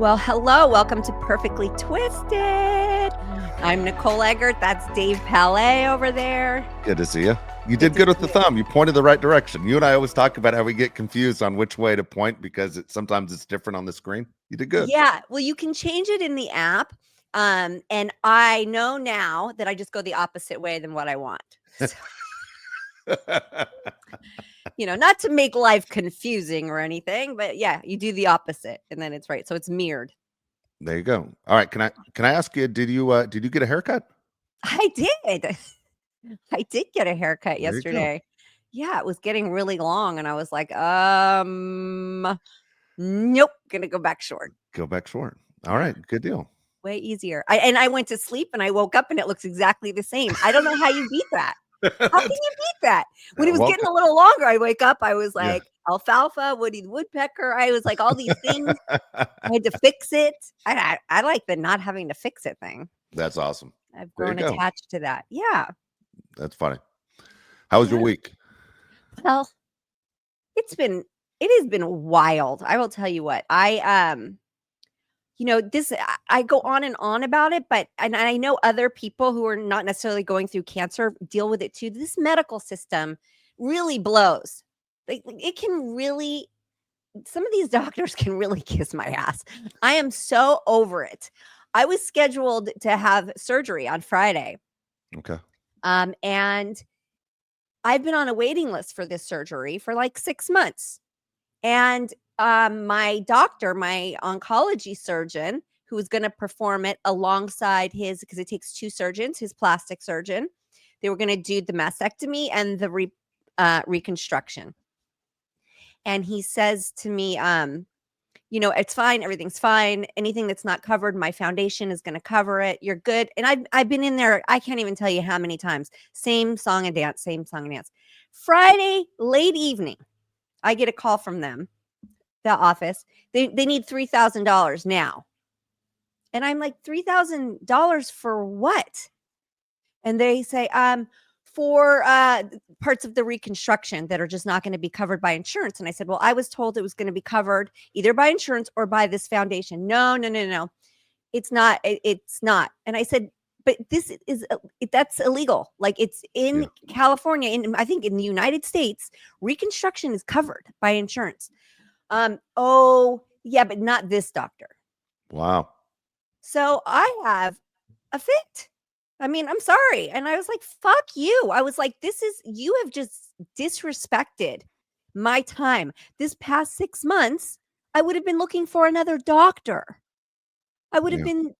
Well, hello. Welcome to Perfectly Twisted. I'm Nicole Eggert. That's Dave Palais over there. Good to see you. You did good with the thumb. You pointed the right direction. You and I always talk about how we get confused on which way to point because sometimes it's different on the screen. You did good. Yeah. Well, you can change it in the app. And I know now that I just go the opposite way than what I want. So, not to make life confusing or anything, but yeah, you do the opposite and then it's right. So it's mirrored. There you go. All right. Can I ask you, did you get a haircut? I did. I did get a haircut yesterday. Yeah, it was getting really long and I was like, nope, gonna go back short. Go back short. All right, good deal. Way easier. I went to sleep and I woke up and it looks exactly the same. I don't know how you beat that. How can you beat that? When it was getting a little longer, I wake up, I was like alfalfa, Woody the Woodpecker. I was like all these things. I had to fix it. I like the not having to fix it thing. That's awesome. I've grown attached to that. Yeah. That's funny. How was your week? Well, it has been wild. I will tell you what. I go on and on about it, and I know other people who are not necessarily going through cancer deal with it too. This medical system really blows. It can really, some of these doctors can really kiss my ass. I am so over it. I was scheduled to have surgery on Friday. Okay. And I've been on a waiting list for this surgery for like 6 months. And my doctor, my oncology surgeon, who was going to perform it alongside because it takes 2 surgeons, his plastic surgeon, they were going to do the mastectomy and the reconstruction. And he says to me, it's fine. Everything's fine. Anything that's not covered, my foundation is going to cover it. You're good. And I've been in there. I can't even tell you how many times. Same song and dance. Friday, late evening, I get a call from them, the office. They need $3,000 now. And I'm like, $3,000 for what? And they say, for parts of the reconstruction that are just not going to be covered by insurance. And I said, well, I was told it was going to be covered either by insurance or by this foundation. No. It's not. It's not. And I said, but that's illegal. Like it's in California, I think in the United States, reconstruction is covered by insurance. Oh yeah, but not this doctor. Wow. So I have a fit. I mean, I'm sorry. And I was like, fuck you. I was like, you have just disrespected my time. This past 6 months, I would have been looking for another doctor. I would have been,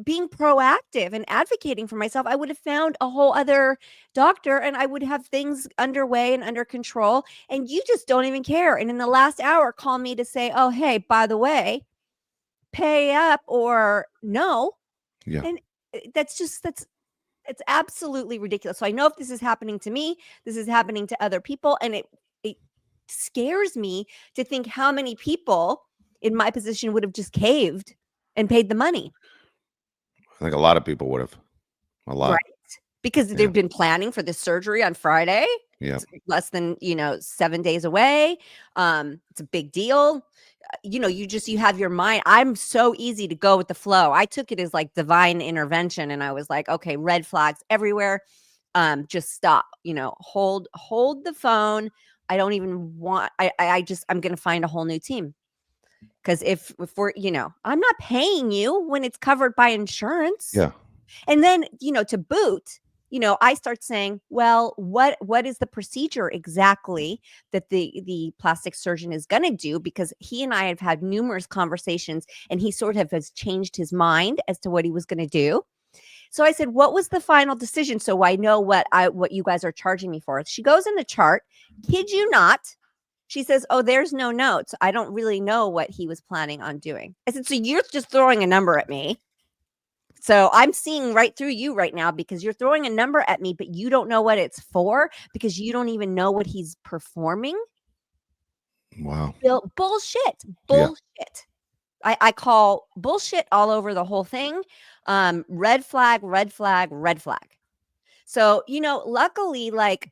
being proactive and advocating for myself. I would have found a whole other doctor and I would have things underway and under control. And you just don't even care. And in the last hour, call me to say, oh, hey, by the way, pay up or no. Yeah. And it's absolutely ridiculous. So I know if this is happening to me, this is happening to other people. And it scares me to think how many people in my position would have just caved and paid the money. I think a lot of people would have. A lot. Right. Because they've been planning for this surgery on Friday. Yeah. It's less than, 7 days away. It's a big deal. You have your mind. I'm so easy to go with the flow. I took it as like divine intervention. And I was like, okay, red flags everywhere. Just stop, hold the phone. I don't even want, I'm going to find a whole new team. Because if we're, I'm not paying you when it's covered by insurance. Yeah. And then, to boot, I start saying, well, what is the procedure exactly that the plastic surgeon is going to do? Because he and I have had numerous conversations and he sort of has changed his mind as to what he was going to do. So I said, what was the final decision? So I know what you guys are charging me for. She goes in the chart, kid you not. She says, oh, there's no notes. I don't really know what he was planning on doing. I said, so you're just throwing a number at me. So I'm seeing right through you right now because you're throwing a number at me, but you don't know what it's for because you don't even know what he's performing. Wow. Bullshit. I call bullshit all over the whole thing. Red flag. So, luckily, like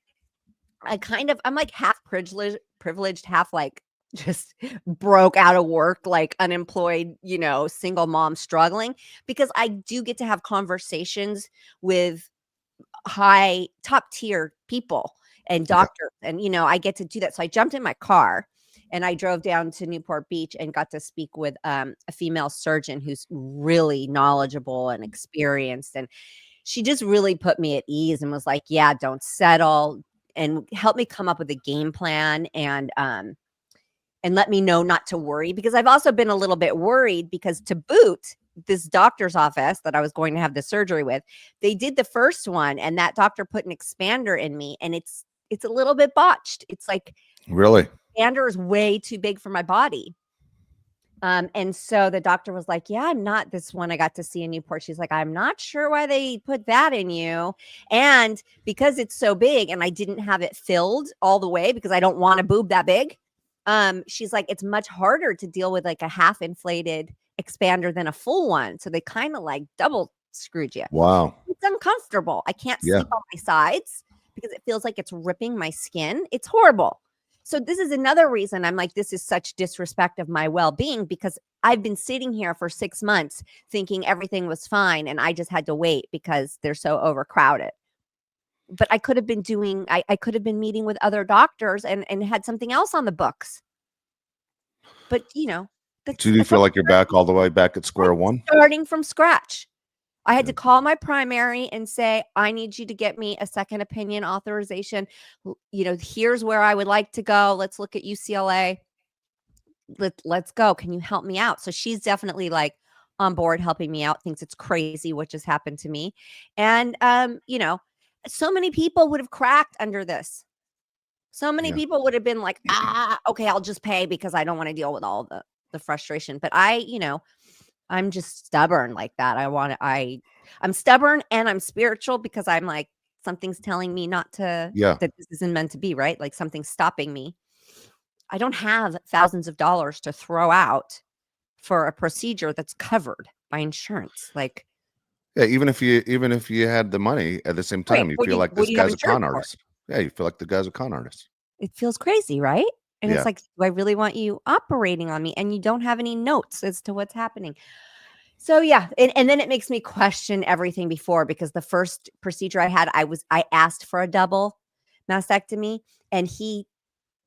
I'm like half privileged, half like just broke out of work, like unemployed, single mom struggling, because I do get to have conversations with high top tier people and Yeah. doctors, and I get to do that. So I jumped in my car and I drove down to Newport Beach and got to speak with a female surgeon who's really knowledgeable and experienced, and she just really put me at ease and was like, yeah, don't settle, and help me come up with a game plan, and let me know not to worry, because I've also been a little bit worried, because to boot, this doctor's office that I was going to have the surgery with, they did the first one and that doctor put an expander in me, and it's a little bit botched. It's like Really? expander is way too big for my body. And so the doctor was like, yeah, I'm not, this one I got to see in Newport, she's like, I'm not sure why they put that in you. And because it's so big and I didn't have it filled all the way because I don't want a boob that big. She's like, it's much harder to deal with like a half inflated expander than a full one. So they kind of like double screwed you. Wow. It's uncomfortable. I can't Yeah. sleep on my sides because it feels like it's ripping my skin. It's horrible. So this is another reason I'm like, this is such disrespect of my well-being, because I've been sitting here for 6 months thinking everything was fine, and I just had to wait because they're so overcrowded. But I could have been doing, I could have been meeting with other doctors and had something else on the books. But So do you feel like you're back all the way back at square one? starting from scratch. I had Yeah. to call my primary and say, I need you to get me a second opinion authorization. Here's where I would like to go. Let's look at UCLA. Let's go. Can you help me out? So she's definitely like on board helping me out, thinks it's crazy what just happened to me. And, so many people would have cracked under this. So many Yeah. people would have been like, okay, I'll just pay because I don't want to deal with all the frustration. But I'm just stubborn like that. I'm stubborn and I'm spiritual, because I'm like, something's telling me not to, Yeah. that this isn't meant to be, right? Like something's stopping me. I don't have thousands of dollars to throw out for a procedure that's covered by insurance. Like, Yeah. Even if you had the money at the same wait, time, you what do feel you, like what this do you have guy's a con insurance for? artist. Yeah. You feel like the guy's a con artist. It feels crazy, right? And Yeah. it's like, do I really want you operating on me? And you don't have any notes as to what's happening. So yeah, and then it makes me question everything before, because the first procedure I had, I asked for a double mastectomy, and he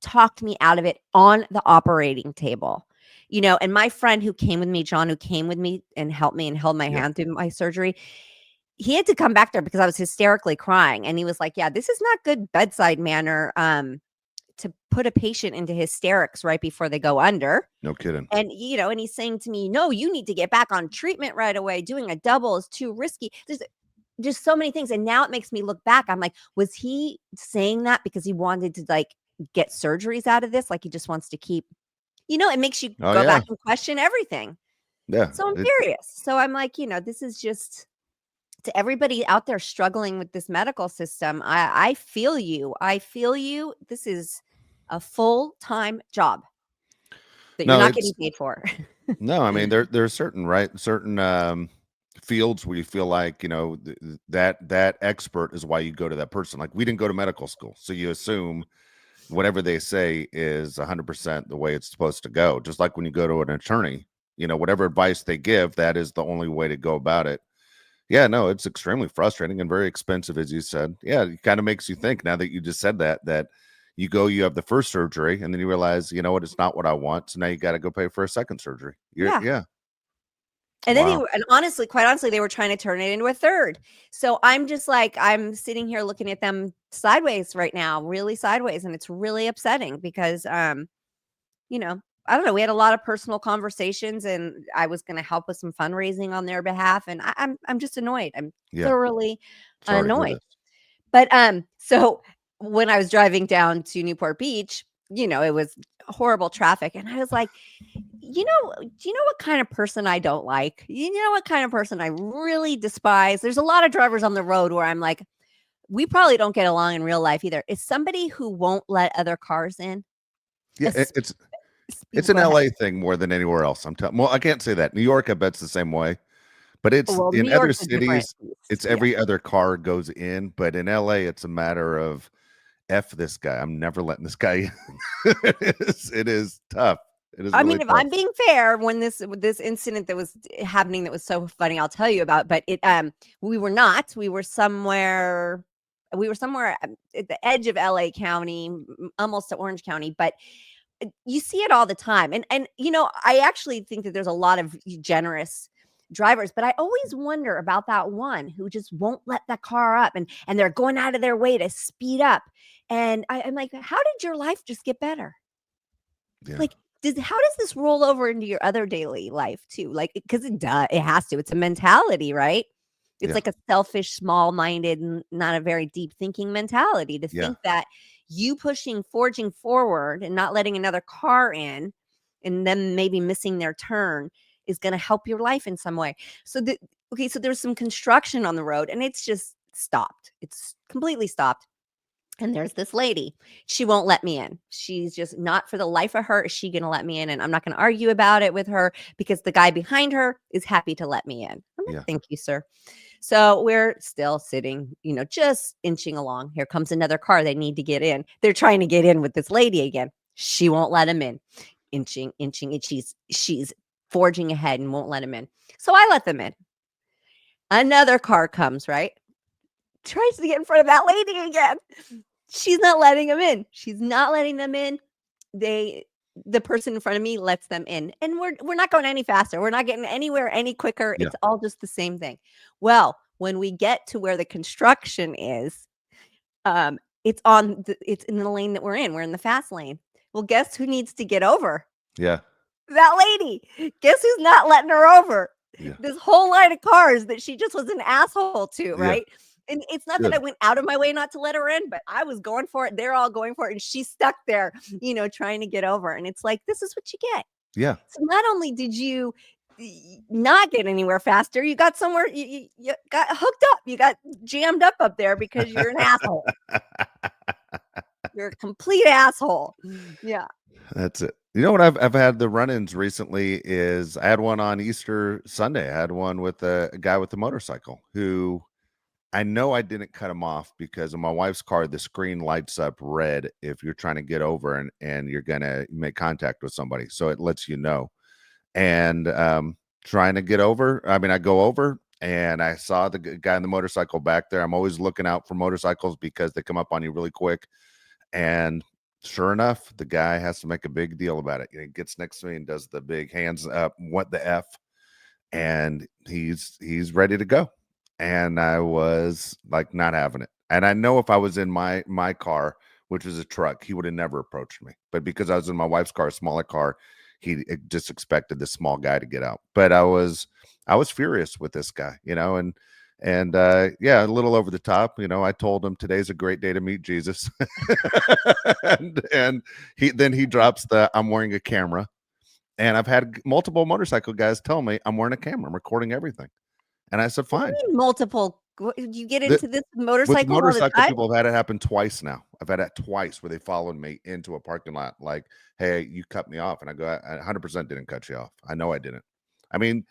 talked me out of it on the operating table. And my friend who came with me, John, who came with me and helped me and held my Yeah. hand through my surgery, he had to come back there because I was hysterically crying. And he was like, yeah, this is not good bedside manner to put a patient into hysterics right before they go under. No kidding. And, and he's saying to me, no, you need to get back on treatment right away. Doing a double is too risky. There's just so many things. And now it makes me look back. I'm like, was he saying that because he wanted to like get surgeries out of this? Like he just wants to keep, it makes you Oh go yeah. back and question everything. Yeah. So I'm curious. So I'm like, this is just, to everybody out there struggling with this medical system, I feel you. I feel you. This is a full-time job that you're No, not it's getting paid for. no, I mean there are certain fields where you feel like, that expert is why you go to that person. Like we didn't go to medical school, so you assume whatever they say is 100% the way it's supposed to go. Just like when you go to an attorney, whatever advice they give, that is the only way to go about it. Yeah, no, it's extremely frustrating and very expensive, as you said. Yeah, it kind of makes you think, now that you just said that you have the first surgery and then you realize, you know what, it's not what I want. So now you got to go pay for a second surgery. Yeah. Yeah. And then Wow. quite honestly, they were trying to turn it into a third. So I'm just like, I'm sitting here looking at them sideways right now, really sideways. And it's really upsetting because, I don't know. We had a lot of personal conversations, and I was going to help with some fundraising on their behalf. And I'm just annoyed. I'm Yeah. thoroughly Sorry to hear annoyed. this. But so when I was driving down to Newport Beach, it was horrible traffic, and I was like, do you know what kind of person I don't like? You know what kind of person I really despise? There's a lot of drivers on the road where I'm like, we probably don't get along in real life either. Is somebody who won't let other cars in. Yeah, it's an Go ahead. LA thing more than anywhere else. Well, I can't say that. New York, I bet's the same way. But it's Well, in New other York's a different cities, beast. it's Yeah. every other car goes in. But in LA, it's a matter of F this guy. I'm never letting this guy in. It is tough. It is I really mean, if tough. I'm being fair, when this incident that was happening that was so funny, I'll tell you about. But we were not. We were somewhere. We were somewhere at the edge of LA County, almost to Orange County. But you see it all the time, and I actually think that there's a lot of generous drivers, but I always wonder about that one who just won't let the car up, and they're going out of their way to speed up. And I'm like, how did your life just get better? Yeah. Like, how does this roll over into your other daily life too? Like, because it has to. It's a mentality, right? It's Yeah. like a selfish, small-minded, not a very deep thinking mentality to Yeah. think that you forging forward and not letting another car in, and then maybe missing their turn is going to help your life in some way. Okay, so there's some construction on the road, and it's just stopped. It's completely stopped. And there's this lady. She won't let me in. She's just not, for the life of her, is she going to let me in. And I'm not going to argue about it with her because the guy behind her is happy to let me in. I'm like, Yeah. thank you, sir. So we're still sitting, just inching along. Here comes another car. They need to get in. They're trying to get in with this lady again. She won't let him in. Inching, and she's forging ahead and won't let him in. So I let them in. Another car comes, right? Tries to get in front of that lady again. She's not letting him in. She's not letting them in. The person in front of me lets them in, and we're not going any faster. We're not getting anywhere any quicker. Yeah. It's all just the same thing. Well, when we get to where the construction is, it's in the lane that we're in. We're in the fast lane. Well, guess who needs to get over? Yeah. That lady. Guess who's not letting her over? Yeah. This whole line of cars that she just was an asshole to, Yeah. right? And it's not that I Good. went out of my way not to let her in, but I was going for it. They're all going for it. And she's stuck there, trying to get over. And it's like, this is what you get. Yeah. So not only did you not get anywhere faster, you got somewhere, you got hooked up. You got jammed up there because you're an asshole. You're a complete asshole. Yeah. That's it. You know what I've had the run-ins recently is I had one on Easter Sunday. I had one with a guy with a motorcycle who I know I didn't cut him off because in my wife's car, the screen lights up red if you're trying to get over and you're gonna make contact with somebody. So it lets you know. And trying to get over. I mean, I go over and I saw the guy on the motorcycle back there. I'm always looking out for motorcycles because they come up on you really quick. And sure enough, the guy has to make a big deal about it. He gets next to me and does the big hands up, what the F? And he's ready to go. And I was like not having it. And I know if I was in my car, which is a truck, he would have never approached me. But because I was in my wife's car, a smaller car, he just expected this small guy to get out. But I was furious with this guy, and yeah, a little over the top. I told him today's a great day to meet Jesus. and he drops the I'm wearing a camera. And I've had multiple motorcycle guys tell me I'm wearing a camera, I'm recording everything. And I said, What do fine. you mean multiple? You get The, into this with motorcycles all the motorcycle time? people, I've had it happen twice now. I've had it twice where they followed me into a parking lot, like, hey, you cut me off. And I go, I 100% didn't cut you off. I know I didn't. I mean,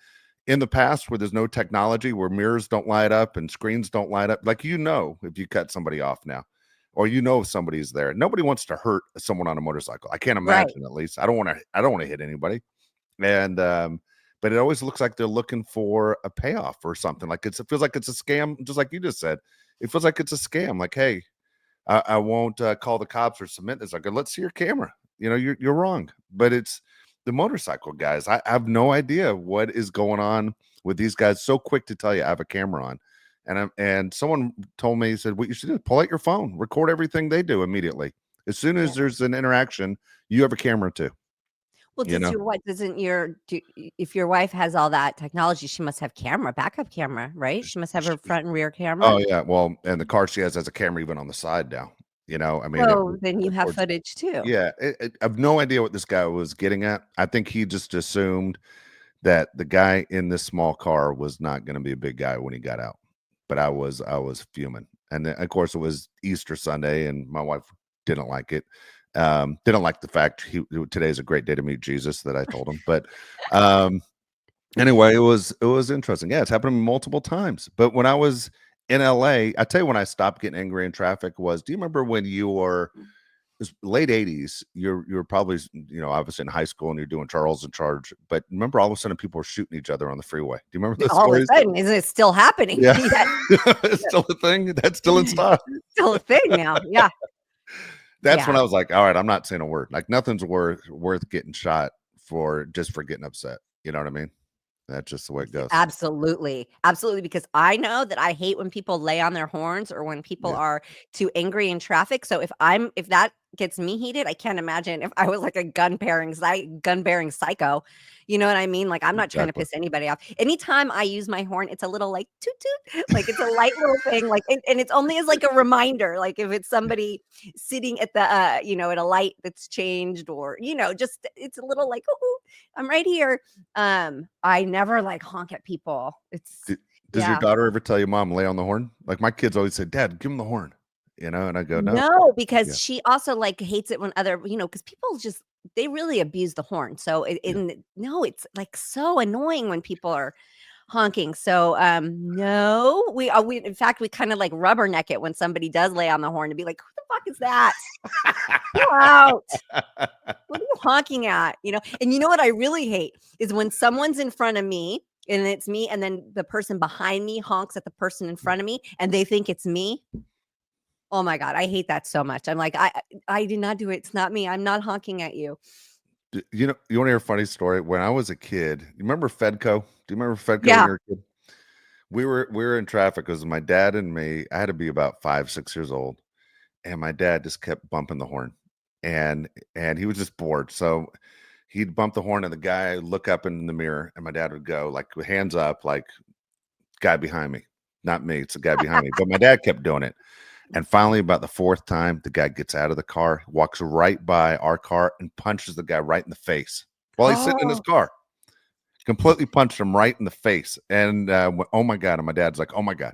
in the past where there's no technology, where mirrors don't light up and screens don't light up, like, if you cut somebody off now, or if somebody's there. Nobody wants to hurt someone on a motorcycle. I can't Right. imagine, at least. I don't want to hit anybody. And but it always looks like they're looking for a payoff or something. Like it feels like it's a scam, just like you just said. It feels like it's a scam. Like, hey, I won't call the cops or submit this. Like, let's see your camera. You're wrong. But it's the motorcycle guys. I have no idea what is going on with these guys. So quick to tell you I have a camera on. And someone told me, he said, what you should do is pull out your phone, record everything they do immediately. As soon as Yeah. there's an interaction, you have a camera too. Well, You know? if your wife has all that technology, she must have backup camera, right? She must have her front and rear camera. Oh yeah, well, and the car she has a camera even on the side now. I mean, it So then you have records. footage too. Yeah, I have no idea what this guy was getting at. I think he just assumed that the guy in this small car was not going to be a big guy when he got out. But I was fuming, and then of course it was Easter Sunday, and my wife didn't like it. Didn't like the fact today's a great day to meet Jesus that I told him, but anyway, it was interesting. Yeah, it's happened multiple times. But when I was in LA, I tell you when I stopped getting angry in traffic was, do you remember when you were it was late 80s, you're probably, obviously in high school and you're doing Charles in Charge, but remember all of a sudden people were shooting each other on the freeway. Do you remember those All of a stories? sudden, isn't it still happening? Yeah. Yeah. It's still a thing. That's still in style. Still a thing now. Yeah. That's when Yeah. I was like, all right, I'm not saying a word. Like nothing's worth getting shot for just for getting upset. You know what I mean? That's just the way it goes. Absolutely. Absolutely. Because I know that I hate when people lay on their horns or when people Yeah. are too angry in traffic. So if that gets me heated, I can't imagine if I was like a gun bearing psycho. You know what I mean? Like I'm not trying to Exactly. piss anybody off. Anytime I use my horn, it's a little like toot toot, like it's a light little thing, like and it's only as like a reminder, like if it's somebody sitting at the at a light that's changed, or just it's a little like, oh, I'm right here. I never like honk at people. Does your Yeah. daughter ever tell you, Mom, lay on the horn? Like my kids always say, Dad, give him the horn. And I go, no. No, because Yeah. she also like hates it when other, because people just they really abuse the horn. So no, it's like so annoying when people are honking. So no, we in fact we kind of like rubberneck it when somebody does lay on the horn to be like, who the fuck is that? Chill out. What are you honking at? And you know what I really hate is when someone's in front of me and it's me, and then the person behind me honks at the person in front of me and they think it's me. Oh my God, I hate that so much. I'm like, I did not do it. It's not me. I'm not honking at you. You want to hear a funny story? When I was a kid, you remember Fedco? Do you remember Fedco when Yeah. you were a kid? We were in traffic because my dad and me, I had to be about 5, 6 years old, and my dad just kept bumping the horn, and he was just bored. So he'd bump the horn, and the guy would look up in the mirror, and my dad would go like with hands up, like guy behind me, not me. It's the guy behind me. But my dad kept doing it. And finally, about the fourth time, the guy gets out of the car, walks right by our car, and punches the guy right in the face while he's sitting in his Oh, car. Completely punched him right in the face. And oh my God. And my dad's like, oh my God.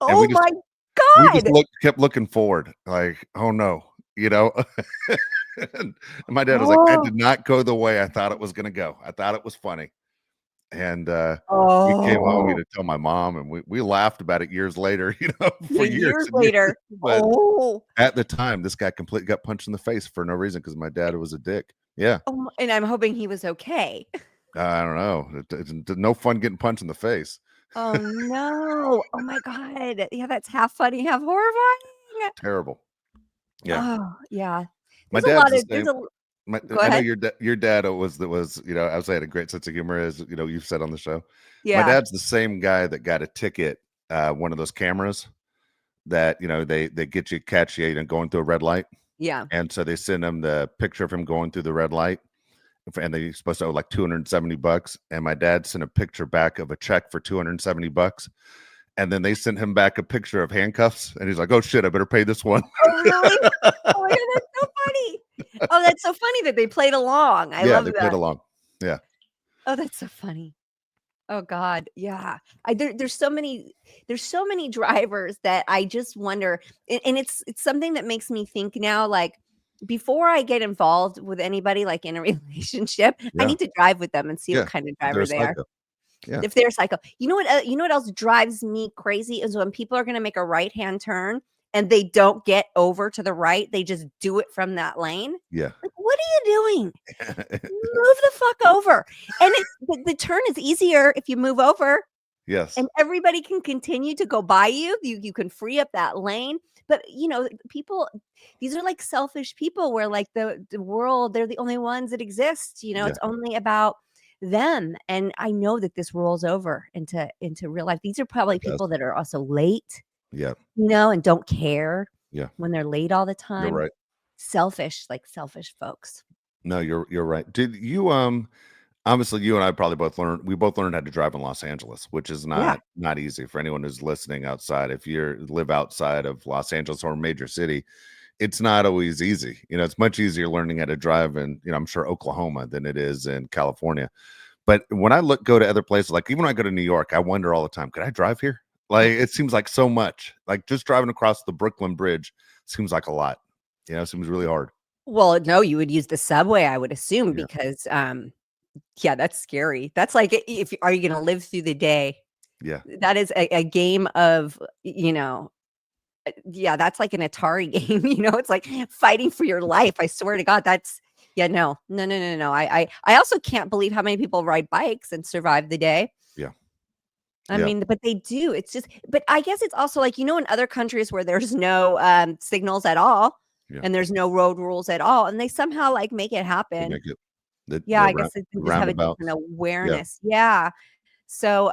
And oh my we just God. kept looking forward, like, oh no, you know. And my dad was like, that Oh, did not go the way I thought it was going to go. I thought it was funny. And we came home oh, to tell my mom, and we laughed about it years later, for the years years and years. later. But Oh, at the time, this guy completely got punched in the face for no reason because my dad was a dick. Yeah. and I'm hoping he was okay. I don't know. It's no fun getting punched in the face. Oh no. Oh my God. Yeah, that's half funny, half horrifying. Terrible. Yeah. Oh, yeah. My There's a dad's lot the of same. go I know ahead. your dad was I would say had a great sense of humor, as you've said on the show. My Yeah. dad's the same guy that got a ticket, one of those cameras that they get you, catch you, going through a red light, Yeah. and so they send him the picture of him going through the red light, and they're supposed to owe like $270, and my dad sent a picture back of a check for $270, and then they sent him back a picture of handcuffs, and he's like, oh shit, I better pay this one. Oh, really? Oh my God, that's so funny. Oh, that's so funny that they played along. I Yeah, love they played that. along. Yeah. Oh, that's so funny. Oh God, yeah. There's so many drivers that I just wonder, and it's something that makes me think now. Like before I get involved with anybody, like in a relationship, I Yeah. need to drive with them and see what Yeah. kind of They're driver a they are. psycho. Yeah. If they're psycho, you know what else drives me crazy is when people are going to make a right hand turn and they don't get over to the right, they just do it from that lane. Yeah. Like, what are you doing? Move the fuck over. And the turn is easier if you move over, Yes. and everybody can continue to go by you. You can free up that lane. But people, these are like selfish people where like the world, they're the only ones that exist. Yeah. It's only about them. And I know that this rolls over into real life. These are probably It does. people that are also late, Yeah. and don't care Yeah. when they're late all the You're time. right. Selfish, like selfish folks. No, you're right. Did you obviously you and I probably both learned how to drive in Los Angeles, which is Yeah. not easy for anyone who's listening outside. If you live outside of Los Angeles or a major city, it's not always easy. It's much easier learning how to drive in, I'm sure Oklahoma than it is in California. But when I go to other places, like even when I go to New York, I wonder all the time, could I drive here? Like it seems like so much. Like just driving across the Brooklyn Bridge seems like a lot. It seems really hard. Well, no, you would use the subway, I would assume, Yeah. because yeah, that's scary. That's like, if are you going to live through the day? Yeah. That is a game of, yeah, that's like an Atari game, it's like fighting for your life. I swear to God, that's yeah, no, no, no, no, no. I also can't believe how many people ride bikes and survive the day. Yeah. I Yeah. mean, but they do. It's just, but I guess it's also like, in other countries where there's no signals at all Yeah. and there's no road rules at all, and they somehow like make it They happen. make it Yeah, the I guess they just have a different roundabouts. Yeah. awareness. Yeah. So,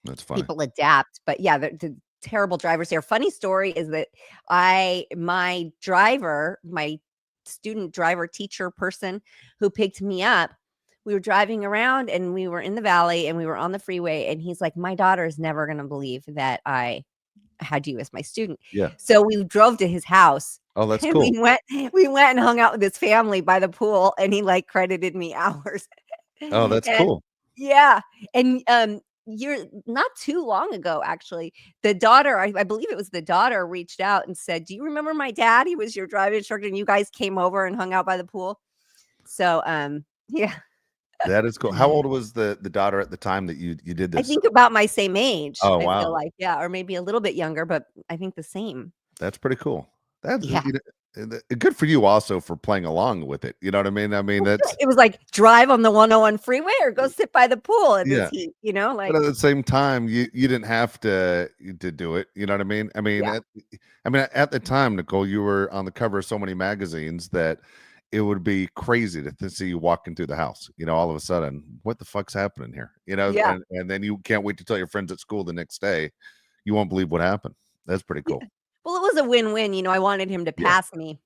That's funny. people adapt, but yeah, the terrible drivers here. Funny story is that my driver, my student driver teacher person who picked me up, we were driving around and we were in the valley and we were on the freeway, and he's like, my daughter is never going to believe that I had you as my student. Yeah. So we drove to his house. Oh, that's And cool. we went and hung out with his family by the pool, and he like credited me hours. Oh, that's And cool. yeah, and you're not too long ago, actually, the daughter, I believe it was the daughter, reached out and said, "Do you remember my dad? He was your driving instructor, and you guys came over and hung out by the pool." So, yeah, That is cool. How old was the daughter at the time that you did I this? think about my same age. Oh, I feel wow. like, yeah, or maybe a little bit younger, but I think the same. That's pretty cool. That's Yeah. good for you also for playing along with it. You know what I mean? I mean, that's It was like drive on the 101 freeway or go sit by the pool in this yeah. heat, But like, at the same time, you didn't have to do it. You know what I mean? yeah, I mean, at the time, Nicole, you were on the cover of so many magazines that it would be crazy to see you walking through the house. All of a sudden, what the fuck's happening here? yeah, And then you can't wait to tell your friends at school the next day. You won't believe what happened. That's pretty yeah. cool. Well, it was a win-win, I wanted him to Yeah, pass me.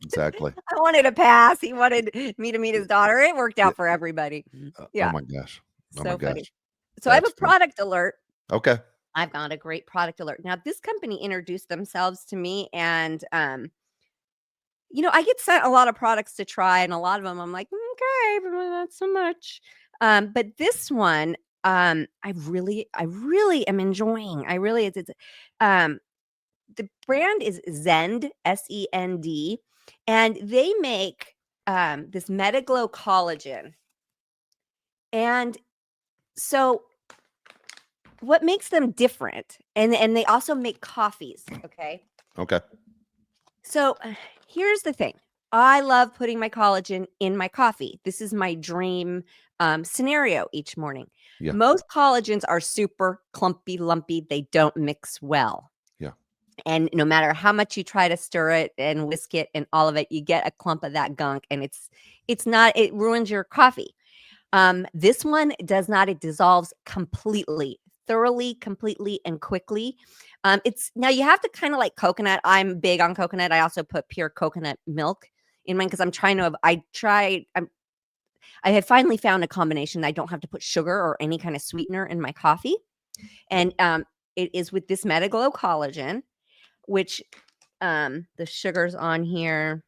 exactly. I wanted a pass. He wanted me to meet his daughter. It worked Yeah. out for everybody. Oh Yeah, my gosh. Oh my so funny. gosh. So I have That's a funny. product alert. Okay. I've got a great product alert. Now, this company introduced themselves to me, and I get sent a lot of products to try, and a lot of them I'm like, okay, but not so much. But this one, I really am enjoying. I really, it's um, the brand is Zend, Send, and they make this Metaglow collagen. And so what makes them different, and they also make coffees, okay? Okay. So here's the thing. I love putting my collagen in my coffee. This is my dream scenario each morning. Yeah. Most collagens are super clumpy, lumpy. They don't mix well. Yeah. And no matter how much you try to stir it and whisk it and all of it, you get a clump of that gunk, and it ruins your coffee. This one does not. It dissolves completely, thoroughly, completely, and quickly. It's now you have to kind of like coconut. I'm big on coconut. I also put pure coconut milk in mine because I'm trying to. I have finally found a combination. I don't have to put sugar or any kind of sweetener in my coffee, and it is with this Metaglow collagen, which the sugars on here.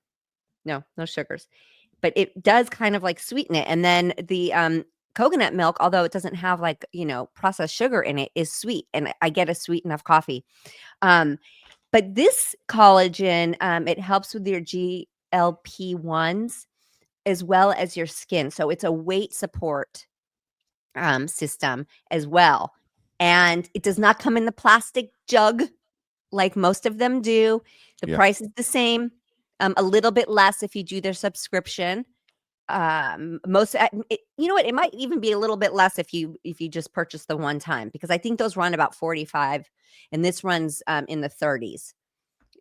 No sugars, but it does kind of like sweeten it. And then the coconut milk, although it doesn't have like, processed sugar in it, is sweet. And I get a sweet enough coffee. But this collagen, it helps with your GLP-1s as well as your skin. So it's a weight support system as well. And it does not come in the plastic jug like most of them do. The Yeah. price is the same, a little bit less if you do their subscription. You know what? It might even be a little bit less if you just purchase the one time, because I think those run about 45, and this runs in the 30s,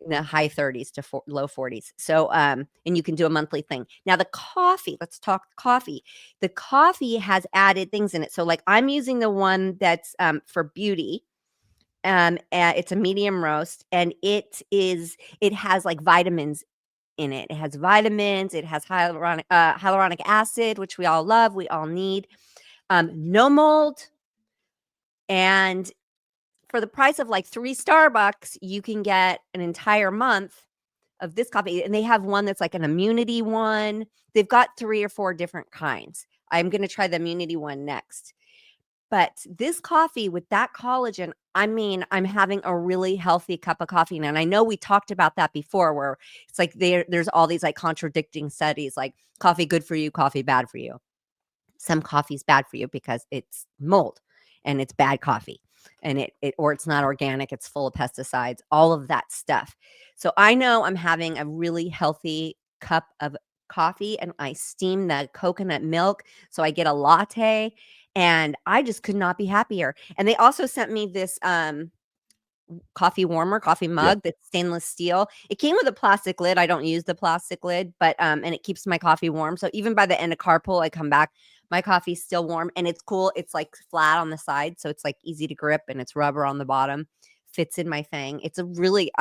in the high 30s to low 40s. So and you can do a monthly thing. Now the coffee, let's talk coffee. The coffee has added things in it. So like I'm using the one that's for beauty. It's a medium roast, and it has like vitamins in it. It has vitamins, it has hyaluronic acid, which we all love, we all need. No mold, and for the price of like 3 Starbucks, you can get an entire month of this coffee. And they have one that's like an immunity one. They've got 3 or 4 different kinds. I'm going to try the immunity one next. But this coffee with that collagen, I mean, I'm having a really healthy cup of coffee. And I know we talked about that before, where it's like there's all these like contradicting studies, like coffee good for you, coffee bad for you. Some coffee's bad for you because it's mold and it's bad coffee. and or it's not organic, it's full of pesticides, all of that stuff. So I know I'm having a really healthy cup of coffee, and I steam the coconut milk, so I get a latte, and I just could not be happier. And they also sent me this coffee warmer, coffee Yeah. mug that's stainless steel. It came with a plastic lid. I don't use the plastic lid, but and it keeps my coffee warm. So even by the end of carpool, I come back, my coffee's still warm, and it's cool. It's like flat on the side, so it's like easy to grip, and it's rubber on the bottom. Fits in my thing. It's a really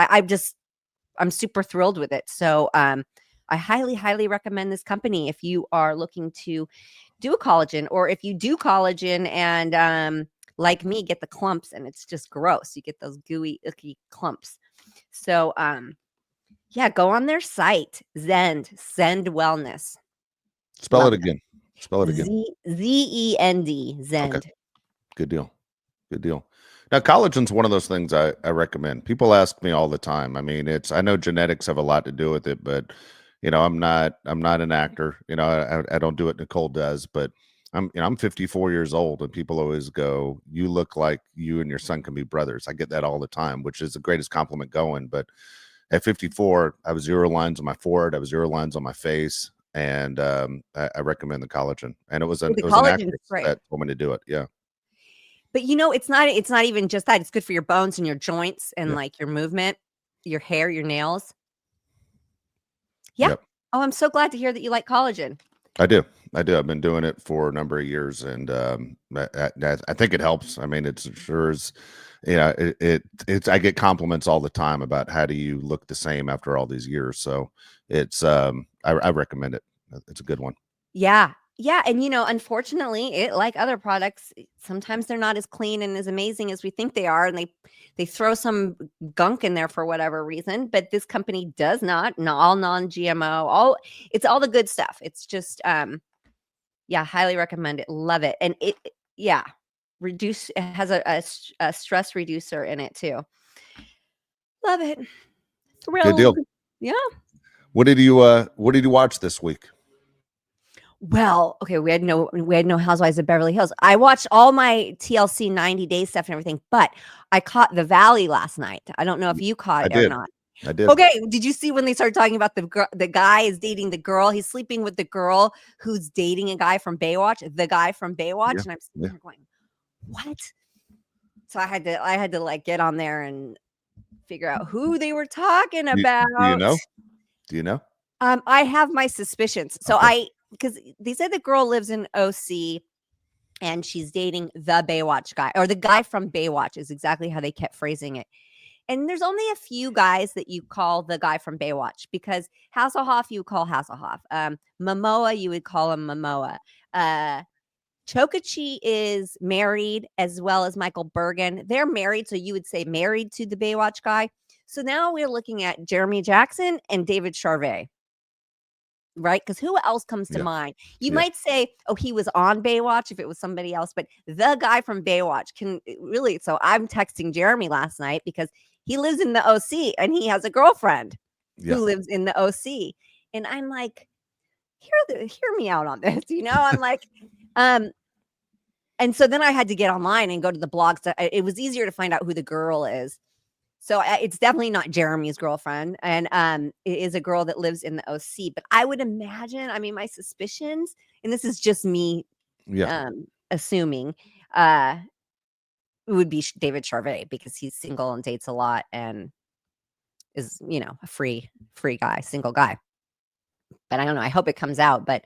I'm super thrilled with it. So I highly, highly recommend this company if you are looking to do a collagen, or if you do collagen and like me, get the clumps and it's just gross. You get those gooey, icky clumps. So yeah, go on their site, Zend Wellness. Spell it Love again. Spell it it. again. Zend, Okay. Zend. Good deal. Good deal. Now, collagen's one of those things I recommend. People ask me all the time. I mean, I know genetics have a lot to do with it, but I'm not an actor. I don't do what Nicole does, but I'm 54 years old, and people always go, "You look like you and your son can be brothers." I get that all the time, which is the greatest compliment going. But at 54, I have 0 lines on my forehead, I have 0 lines on my face, and I recommend the collagen. And it was The an collagen's actress great. that told me to do it. Yeah. But it's not even just that. It's good for your bones and your joints and Yeah. like your movement, your hair, your nails. Yeah. Yep. Oh, I'm so glad to hear that you like collagen. I do. I do. I've been doing it for a number of years, and I think it helps. I mean, it's sure is, it's. I get compliments all the time about how do you look the same after all these years. So it's. I recommend it. It's a good one. Yeah. Yeah, and unfortunately, like other products, sometimes they're not as clean and as amazing as we think they are, and they throw some gunk in there for whatever reason. But this company does not, all non-GMO, it's all the good stuff. It's just yeah, highly recommend it. Love it. And yeah, it has a stress reducer in it too. Love it. Good deal. Thrilled. Yeah. What did you watch this week? Well, okay, we had no Housewives of Beverly Hills. I watched all my TLC 90 day stuff and everything, but I caught The Valley last night. I don't know if you caught I it or did. not. I did. Okay, did you see when they started talking about the guy is dating the girl? He's sleeping with the girl who's dating a guy from Baywatch, the guy from Baywatch, Yeah. and I'm sitting Yeah. there going, "What?" So I had to like get on there and figure out who they were talking Do you about. know? Do you know? I have my suspicions. So Okay. because they said the girl lives in OC and she's dating the Baywatch guy, or the guy from Baywatch is exactly how they kept phrasing it. And there's only a few guys that you call the guy from Baywatch, because Hasselhoff you would call Hasselhoff. Momoa, you would call him Momoa. Chokachi is married, as well as Michael Bergen. They're married, so you would say married to the Baywatch guy. So now we're looking at Jeremy Jackson and David Charvet. Right? Because who else comes to Yeah. mind? You Yeah. might say, oh, he was on Baywatch if it was somebody else, but the guy from Baywatch can really. So I'm texting Jeremy last night because he lives in the OC and he has a girlfriend Yeah. who lives in the OC. And I'm like, hear me out on this. I'm like, and so then I had to get online and go to the blogs. It was easier to find out who the girl is. So it's definitely not Jeremy's girlfriend, and it is a girl that lives in the OC. But I would imagine, I mean, my suspicions, and this is just me Yeah. assuming, it would be David Charvet, because he's single and dates a lot and is, a free guy, single guy. But I don't know. I hope it comes out. But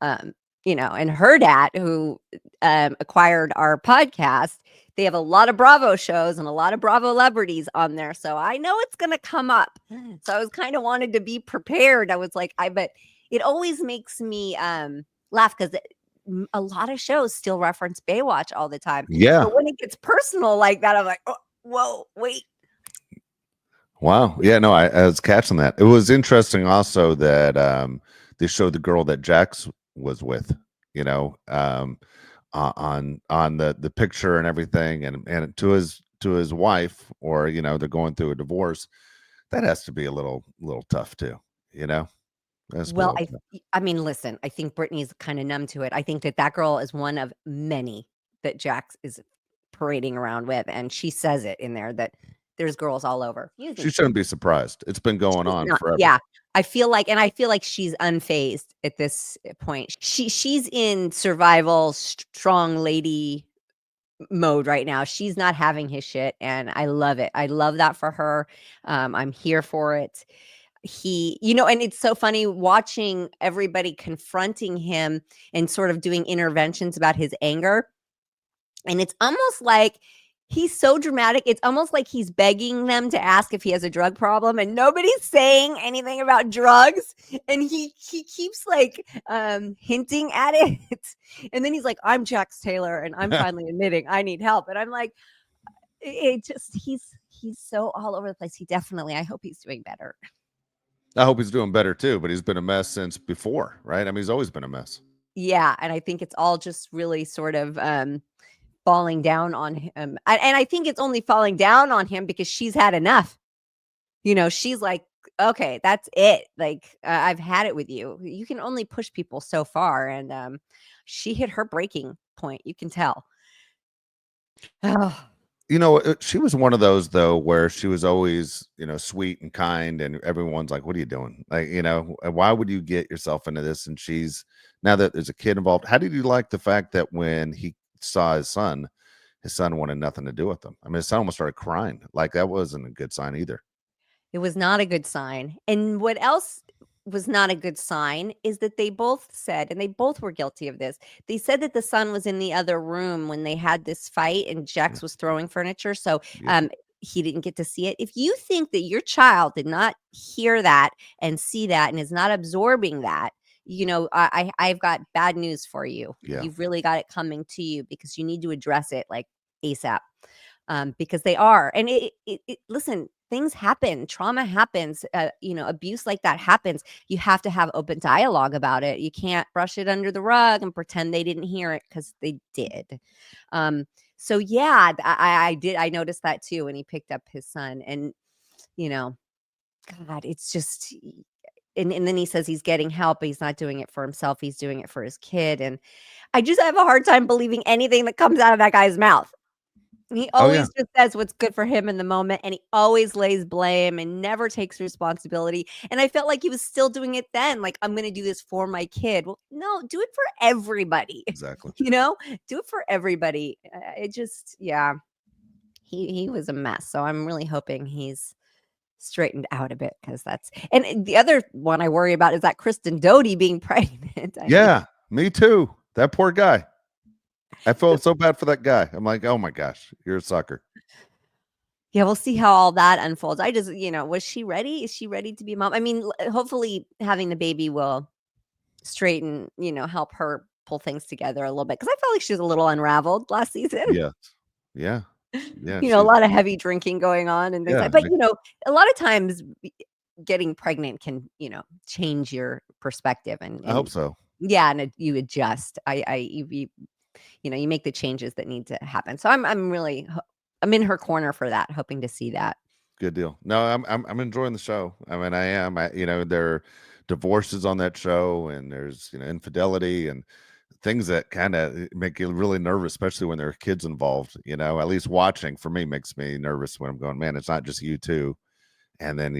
and her dad, who acquired our podcast, they have a lot of Bravo shows and a lot of Bravo celebrities on there. So I know it's going to come up. So I was kind of wanted to be prepared. I was like, but it always makes me laugh, because a lot of shows still reference Baywatch all the time. Yeah. But when it gets personal like that, I'm like, oh, whoa, wait. Wow. Yeah, no, I was catching that. It was interesting also that they showed the girl that Jax was with, on the picture and everything, and to his wife, or they're going through a divorce. That has to be a little tough too, That's a Well, little tough. I mean, listen, I think Brittany's kind of numb to it. I think that girl is one of many that Jax is parading around with, and she says it in there that there's girls all over. Excuse She me. shouldn't be surprised. It's been going She's on not, forever. yeah. I feel like she's unfazed at this point. She's in survival strong lady mode right now. She's not having his shit, and I love it. I love that for her. I'm here for it. And it's so funny watching everybody confronting him and sort of doing interventions about his anger. And it's almost like he's so dramatic. It's almost like he's begging them to ask if he has a drug problem, and nobody's saying anything about drugs. And he keeps like hinting at it. And then he's like, I'm Jax Taylor, and I'm finally admitting I need help. And I'm like, he's so all over the place. I hope he's doing better. I hope he's doing better too, but he's been a mess since before, right? I mean, he's always been a mess. Yeah. And I think it's all just really sort of falling down on him. And I think it's only falling down on him because she's had enough. She's like, okay, that's it. Like, I've had it with you. You can only push people so far. And she hit her breaking point. You can tell. Oh. She was one of those though, where she was always, sweet and kind, and everyone's like, what are you doing? Like, why would you get yourself into this? And now that there's a kid involved, how did you like the fact that when he saw his son wanted nothing to do with him? I mean, his son almost started crying. Like, that wasn't a good sign either. It was not a good sign. And what else was not a good sign is that they both said, and they both were guilty of this. They said that the son was in the other room when they had this fight and Jax was throwing furniture. So he didn't get to see it. If you think that your child did not hear that and see that and is not absorbing that, I've got bad news for you. Yeah. You've really got it coming to you because you need to address it like ASAP. Because they are. And listen, things happen, trauma happens, abuse like that happens. You have to have open dialogue about it. You can't brush it under the rug and pretend they didn't hear it, because they did. So yeah, I noticed that too when he picked up his son. And God, it's just, and then he says he's getting help, but he's not doing it for himself, he's doing it for his kid. And I just have a hard time believing anything that comes out of that guy's mouth. He always just says what's good for him in the moment, and he always lays blame and never takes responsibility. And I felt like he was still doing it then. Like, I'm going to do this for my kid. Well, no, do it for everybody. Exactly. Do it for everybody. It just, yeah, he was a mess. So I'm really hoping he's straightened out a bit, because and the other one I worry about is that Kristen Doty being pregnant. Me too. That poor guy. I felt so bad for that guy. I'm like, oh my gosh, you're a sucker. Yeah, we'll see how all that unfolds. I just, was she ready? Is she ready to be a mom? I mean, hopefully having the baby will straighten, help her pull things together a little bit. Because I felt like she was a little unraveled last season. Yeah. A lot of heavy drinking going on and things but a lot of times getting pregnant can, change your perspective. And I hope so. Yeah, and you adjust. You make the changes that need to happen. So I'm in her corner for that, hoping to see that. Good deal. No, I'm enjoying the show. I mean, I am. There are divorces on that show, and there's infidelity and things that kind of make you really nervous, especially when there are kids involved. At least watching for me makes me nervous when I'm going, man, it's not just you two. And then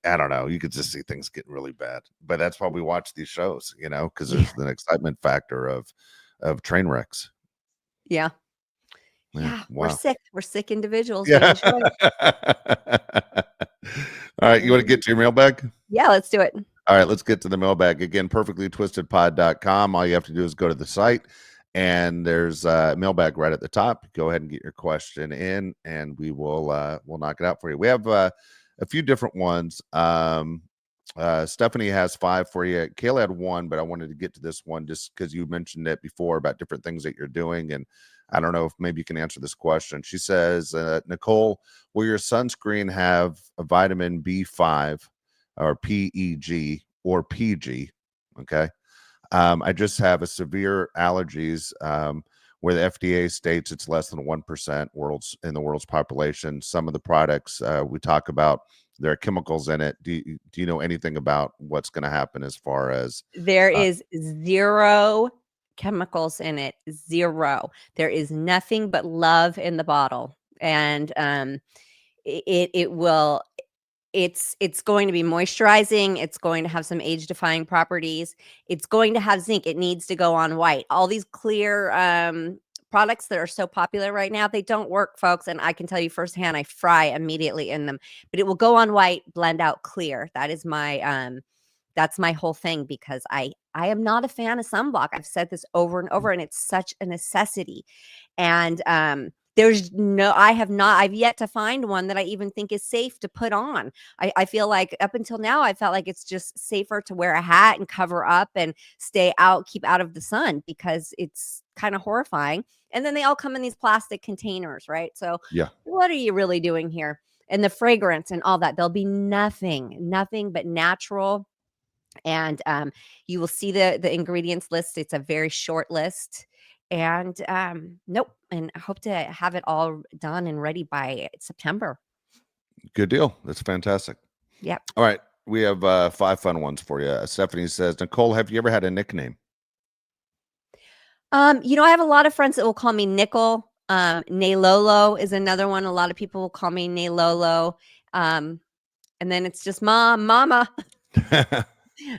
I don't know, you could just see things getting really bad. But that's why we watch these shows, because there's an excitement factor of train wrecks. Yeah. Wow. We're sick individuals. Yeah. All right, you want to get to your mailbag? Yeah, let's do it. All right, let's get to the mailbag. Again, perfectlytwistedpod.com. All you have to do is go to the site, and there's a mailbag right at the top. Go ahead and get your question in, and we'll knock it out for you. We have a few different ones. Stephanie has 5 for you. Kayla had 1, but I wanted to get to this one just because you mentioned it before about different things that you're doing, and I don't know if maybe you can answer this question. She says, Nicole, will your sunscreen have a vitamin B5 or PEG or PG? Okay. I just have a severe allergies where the FDA states it's less than 1% in the world's population. Some of the products we talk about, there are chemicals in it. Do you know anything about what's going to happen as far as there is 0 chemicals in it. Zero. There is nothing but love in the bottle. And it will it's going to be moisturizing. It's going to have some age defying properties. It's going to have zinc. It needs to go on white. All these clear products that are so popular right now, they don't work, folks. And I can tell you firsthand, I fry immediately in them, but it will go on white, blend out clear. That's my whole thing, because I am not a fan of sunblock. I've said this over and over, and it's such a necessity. And I've yet to find one that I even think is safe to put on. I feel like up until now, I felt like it's just safer to wear a hat and cover up and keep out of the sun, because it's kind of horrifying. And then they all come in these plastic containers, right? So Yeah. what are you really doing here? And the fragrance and all that, there'll be nothing but natural. And you will see the ingredients list. It's a very short list. And nope. And I hope to have it all done and ready by September. Good deal. That's fantastic. Yep. All right. We have 5 fun ones for you. Stephanie says, Nicole, have you ever had a nickname? I have a lot of friends that will call me Nicole. Naylolo is another one. A lot of people will call me Naylolo. And then it's just mama.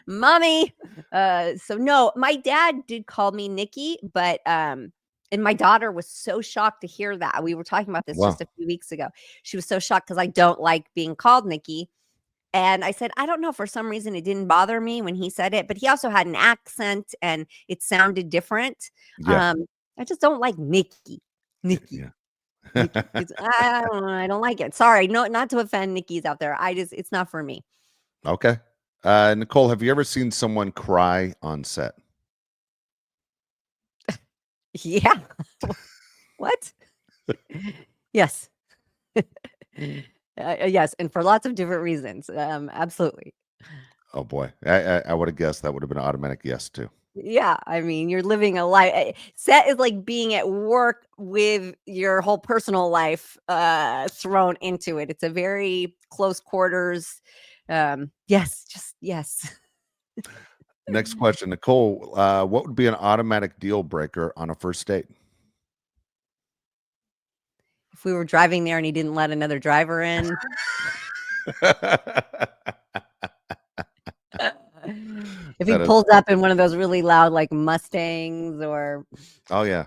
Mommy. So no, my dad did call me Nikki, but and my daughter was so shocked to hear that. We were talking about this just a few weeks ago. She was so shocked because I don't like being called Nikki. And I said, I don't know, for some reason it didn't bother me when he said it, but he also had an accent and it sounded different. Yeah. I just don't like Nikki. Yeah. Nikki. I don't like it. Sorry, no, not to offend Nikki's out there. It's not for me. Okay. Nicole, have you ever seen someone cry on set? Yeah. What? Yes. Yes, and for lots of different reasons. Absolutely. Oh boy, I would have guessed that would have been an automatic yes too. Yeah, I mean, you're living a life. Set is like being at work with your whole personal life thrown into it. It's a very close quarters. Yes, just yes. Next question, Nicole. What would be an automatic deal breaker on a first date? If we were driving there and he didn't let another driver in. If he pulls up in one of those really loud, like Mustangs or. Oh yeah.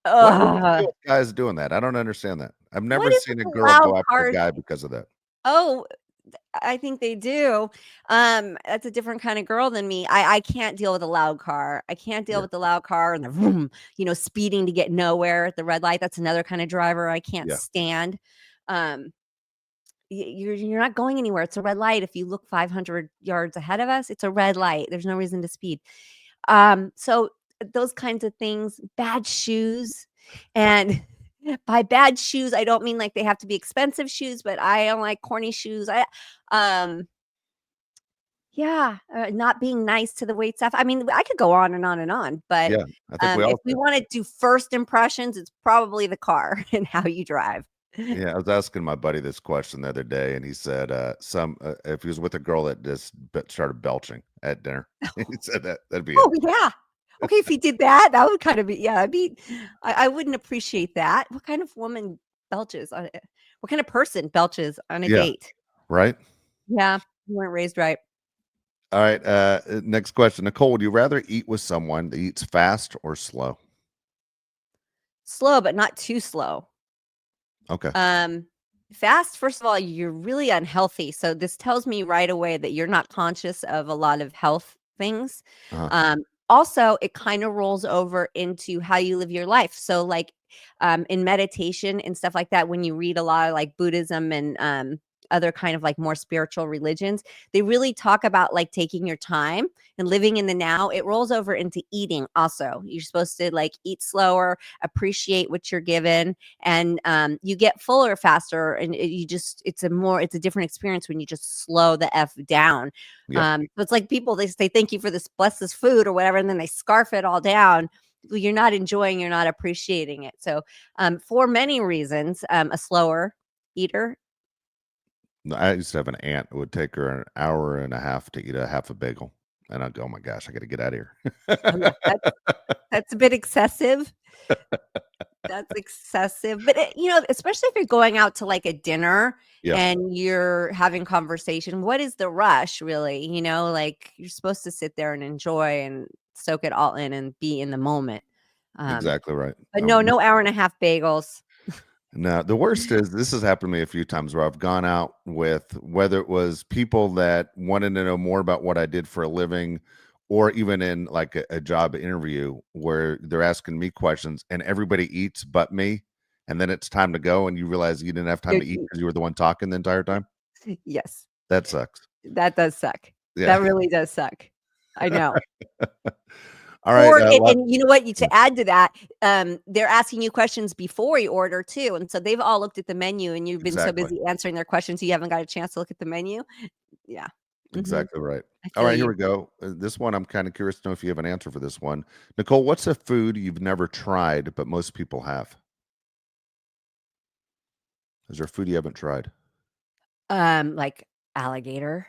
What do guys doing that? I don't understand that. I've never seen a girl go after a guy because of that. Oh, I think they do. That's a different kind of girl than me. I can't deal with a loud car. I can't deal with the loud car and the vroom, speeding to get nowhere at the red light. That's another kind of driver I can't stand. You're not going anywhere. It's a red light. If you look 500 yards ahead of us, it's a red light. There's no reason to speed. So those kinds of things, bad shoes. And by bad shoes, I don't mean like they have to be expensive shoes, but I don't like corny shoes. Not being nice to the wait staff. I mean, I could go on and on and on, but yeah, I think if we want to do first impressions, it's probably the car and how you drive. Yeah, I was asking my buddy this question the other day, and he said, if he was with a girl that just started belching at dinner, he said that'd be. Oh yeah. Okay, if he did that, that would kind of be, I wouldn't appreciate that. What kind of woman belches on it? What kind of person belches on a date? Right? Yeah, you weren't raised right. All right, next question. Nicole, would you rather eat with someone that eats fast or slow? Slow, but not too slow. Okay. Fast, first of all, you're really unhealthy. So this tells me right away that you're not conscious of a lot of health things. Also, it kind of rolls over into how you live your life. So like in meditation and stuff like that, when you read a lot of like Buddhism and other kind of like more spiritual religions, they really talk about like taking your time and living in the now. It rolls over into eating also. You're supposed to like eat slower, appreciate what you're given, and you get fuller faster, and it's a different experience when you just slow the F down. So it's like people, they say thank you for bless this food or whatever, and then they scarf it all down. Well, you're not enjoying, you're not appreciating it. So for many reasons, a slower eater. I used to have an aunt who would take her an hour and a half to eat a half a bagel. and I go, oh my gosh, I got to get out of here. Oh, yeah, that's a bit excessive. That's excessive. But especially if you're going out to like a dinner Yeah, and you're having conversation, what is the rush really? Like you're supposed to sit there and enjoy and soak it all in and be in the moment. Um, exactly right. but no hour and a half bagels. No, the worst is this has happened to me a few times where I've gone out with whether it was people that wanted to know more about what I did for a living, or even in like a job interview where they're asking me questions and everybody eats but me. And then it's time to go and you realize you didn't have time to eat You're- because you were the one talking the entire time. Yes, That sucks. that does suck. Yeah. That really does suck. I know. All right. Or and you know what? Yeah, To add to that, they're asking you questions before you order too, and so they've all looked at the menu, and you've been so exactly. busy answering their questions, you haven't got a chance to look at the menu. Yeah. Mhm. Exactly right. I All feel right, here you. we go. This one, I'm kind of curious to know if you have an answer for this one. Nicole, what's a food you've never tried, but most people have? Is there a food you haven't tried? Like alligator.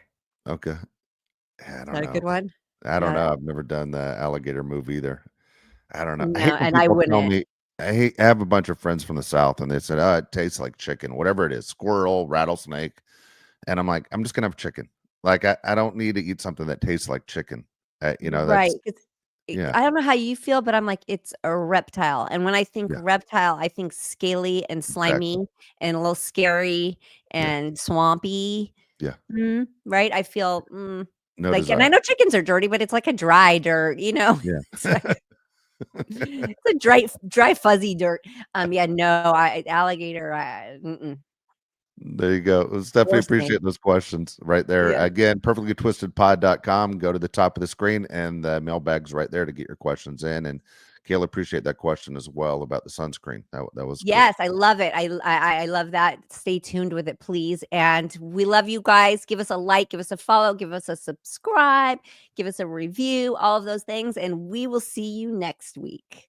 Okay. I Is don't that a know. good one? I don't Yeah. know. I've never done the alligator move either. I don't know. I No, hate when and I people tell wouldn't. me, I have a bunch of friends from the South and they said, oh, it tastes like chicken, whatever it is, squirrel, rattlesnake. And I'm like, I'm just going to have chicken. Like, I don't need to eat something that tastes like chicken. Right. That's, It's yeah, I don't know how you feel, but I'm like, it's a reptile. And when I think yeah, reptile, I think scaly and exactly. slimy and a little scary Yeah, and swampy. yeah. Right? I feel No like, and I desire. know chickens are dirty, but it's like a dry dirt, Yeah. It's like it's a dry, fuzzy dirt. Yeah, no, alligator, There you go. Well, Stephanie, or snake. appreciate those questions right there. Yeah. Again, perfectlytwistedpod.com. Go to the top of the screen and the mailbag's right there to get your questions in. And Kayla, appreciate that question as well about the sunscreen. That was cool. Yes, I love it. I love that. Stay tuned with it, please. And we love you guys. Give us a like, give us a follow, give us a subscribe, give us a review, all of those things. And we will see you next week.